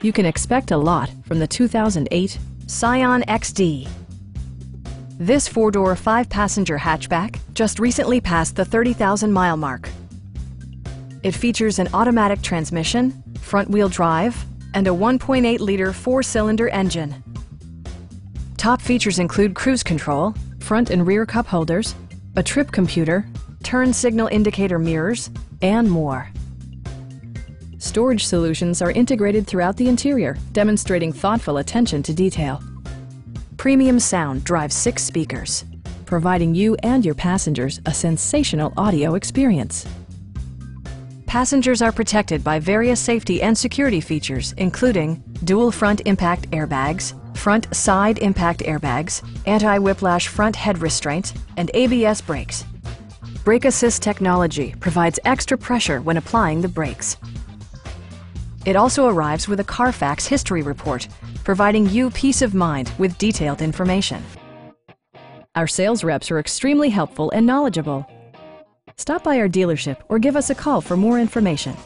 You can expect a lot from the 2008 Scion XD. This four-door, five-passenger hatchback just recently passed the 30,000-mile mark. It features an automatic transmission, front-wheel drive, and a 1.8-liter four-cylinder engine. Top features include cruise control, front and rear cup holders, a trip computer, turn signal indicator mirrors, and more. Storage solutions are integrated throughout the interior, demonstrating thoughtful attention to detail. Premium sound drives 6 speakers, providing you and your passengers a sensational audio experience. Passengers are protected by various safety and security features, including dual front impact airbags, front side impact airbags, anti-whiplash front head restraint, and ABS brakes. Brake Assist technology provides extra pressure when applying the brakes. It also arrives with a Carfax history report, providing you peace of mind with detailed information. Our sales reps are extremely helpful and knowledgeable. Stop by our dealership or give us a call for more information.